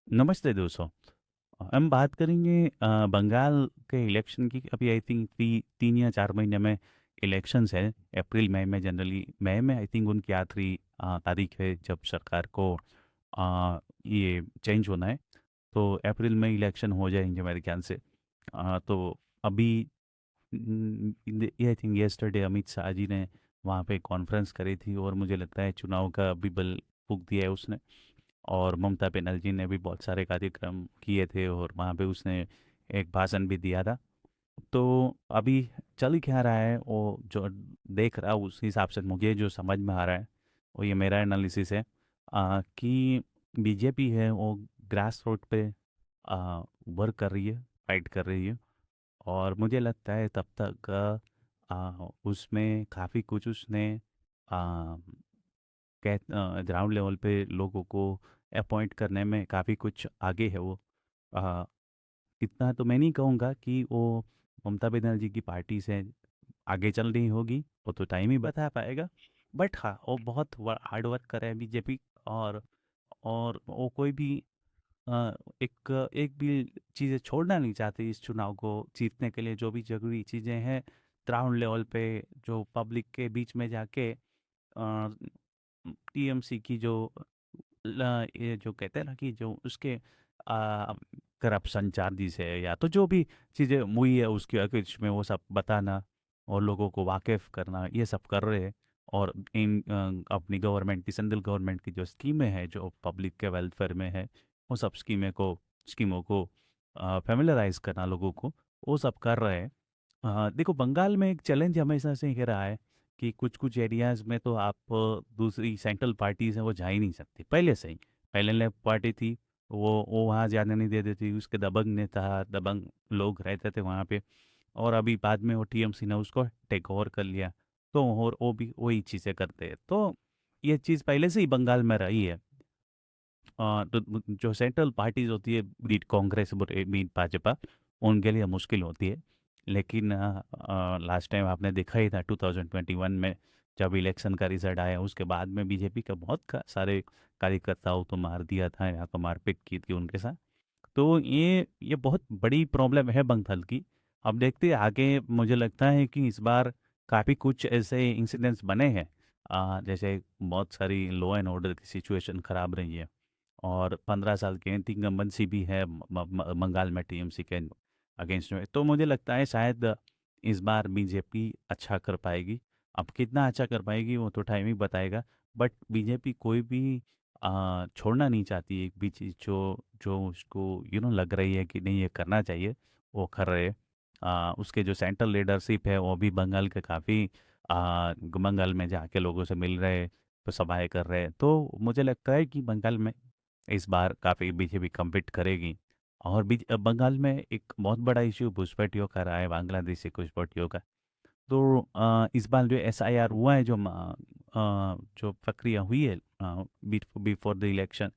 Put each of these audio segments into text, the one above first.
नमस्ते दोस्तों। हम बात करेंगे बंगाल के इलेक्शन की। अभी आई थिंक 3 या 4 महीने में इलेक्शंस है। अप्रैल मई में, जनरली मई में आई थिंक उनकी आखिरी तारीख है जब सरकार को ये चेंज होना है। तो अप्रैल में इलेक्शन हो जाएंगे मेरे ख्याल से। तो अभी I think yesterday Amit Shah ji ने वहाँ पे कॉन्फ्रेंस करी थी और मुझे लगता है चुनाव का अभी बल फूंक दिया है उसने। और ममता बनर्जी ने भी बहुत सारे कार्यक्रम किए थे और वहाँ पे उसने एक भाषण भी दिया था। तो अभी चल क्या रहा है वो जो देख रहा हूँ उस हिसाब से मुझे जो समझ में आ रहा है वो ये मेरा एनालिसिस है कि बीजेपी है वो ग्रास रूट पे वर्क कर रही है, फाइट कर रही है। और मुझे लगता है तब तक उसमें काफ़ी कुछ उसने ग्राउंड लेवल पे लोगों को अपॉइंट करने में काफ़ी कुछ आगे है वो। आ, इतना तो मैं नहीं कहूँगा कि वो ममता बनर्जी की पार्टी से आगे चल रही होगी, वो तो टाइम ही बता पाएगा। बट हाँ, वो बहुत हार्ड वर्क करे है बीजेपी। और वो कोई भी एक एक भी चीज़ें छोड़ना नहीं चाहती इस चुनाव को जीतने के लिए। जो भी जरूरी चीज़ें हैं ग्राउंड लेवल पे, जो पब्लिक के बीच में जाके टीएमसी की जो ये जो कहते हैं ना कि जो उसके करप्शन चार्जेस है या तो जो भी चीज़ें हुई है उसके अगेंस्ट में वो सब बताना और लोगों को वाकिफ करना, ये सब कर रहे हैं। और इन अपनी गवर्नमेंट की, सेंट्रल गवर्नमेंट की जो स्कीमें हैं जो पब्लिक के वेलफेयर में है, वो सब स्कीमों को फेमिलराइज करना लोगों को, वो सब कर रहे हैं। देखो, बंगाल में एक चैलेंज हमेशा से ही रहा है कि कुछ कुछ एरियाज में तो आप दूसरी सेंट्रल पार्टीज हैं वो जा ही नहीं सकती पहले से ही। पहले लेफ्ट पार्टी थी, वो वहाँ जाने नहीं देती थी, उसके दबंग नेता, दबंग लोग रहते थे वहाँ पे। और अभी बाद में वो टीएमसी ने उसको टेक ओवर कर लिया। तो और वो भी वही चीज़ें करते हैं। तो ये चीज़ पहले से ही बंगाल में रही है। तो जो सेंट्रल पार्टीज होती है, बीट कांग्रेस, बीट भाजपा, उनके लिए मुश्किल होती है। लेकिन लास्ट टाइम आपने देखा ही था 2021 में जब इलेक्शन का रिजल्ट आया, उसके बाद में बीजेपी के बहुत सारे कार्यकर्ताओं को मार दिया था या तो मारपीट की थी उनके साथ। तो ये बहुत बड़ी प्रॉब्लम है बंगाल की। अब देखते हैं आगे। मुझे लगता है कि इस बार काफ़ी कुछ ऐसे इंसिडेंट्स बने हैं, जैसे बहुत सारी लॉ एंड ऑर्डर की सिचुएशन खराब रही है। और 15 साल की इनकम्बेंसी भी है बंगाल में टीएमसी के अगेंस्ट में। तो मुझे लगता है शायद इस बार बीजेपी अच्छा कर पाएगी। अब कितना अच्छा कर पाएगी वो तो टाइम ही बताएगा। बट बीजेपी कोई भी छोड़ना नहीं चाहती एक भी चीज़ जो जो उसको लग रही है कि नहीं ये करना चाहिए, वो कर रहे हैं। उसके जो सेंट्रल लीडरशिप है वो भी बंगाल के काफ़ी बंगाल में जाके लोगों से मिल रहे, तो सभाएं कर रहे हैं। तो मुझे लगता है कि बंगाल में इस बार काफ़ी बीजेपी कम्पीट करेगी। और बंगाल में एक बहुत बड़ा इशू घुसपैठियों का रहा है, बांग्लादेशी घुसपैठियों का। तो इस बार जो एसआईआर हुआ है, जो प्रक्रिया हुई है बिफोर द इलेक्शन,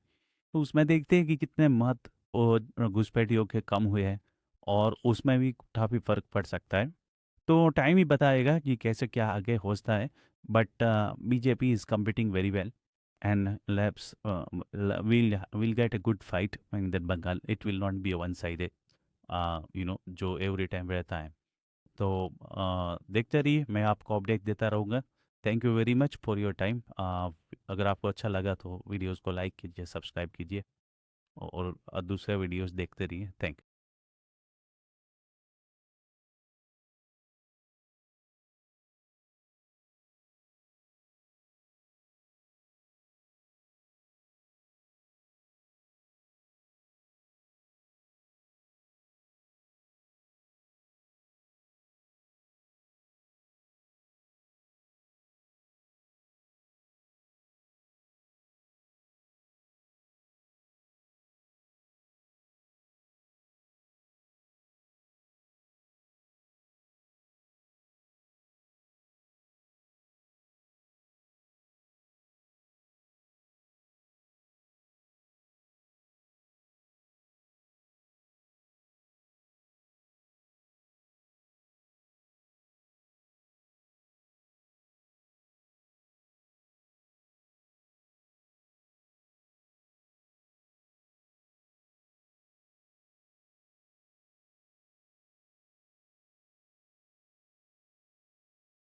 तो उसमें देखते हैं कि कितने मत और घुसपैठियों के कम हुए हैं। और उसमें भी काफ़ी फर्क पड़ सकता है। तो टाइम ही बताएगा कि कैसे क्या आगे होता है। But BJP is competing very well and let's we'll get a good fight in that Bengal. It will not be a one sided, जो एवरी टाइम रहता है। तो देखते रहिए, मैं आपको अपडेट देता रहूँगा। Thank you very much for your time. अगर आपको अच्छा लगा तो वीडियोस को लाइक कीजिए, सब्सक्राइब कीजिए और दूसरे वीडियोस देखते रहिए। थैंक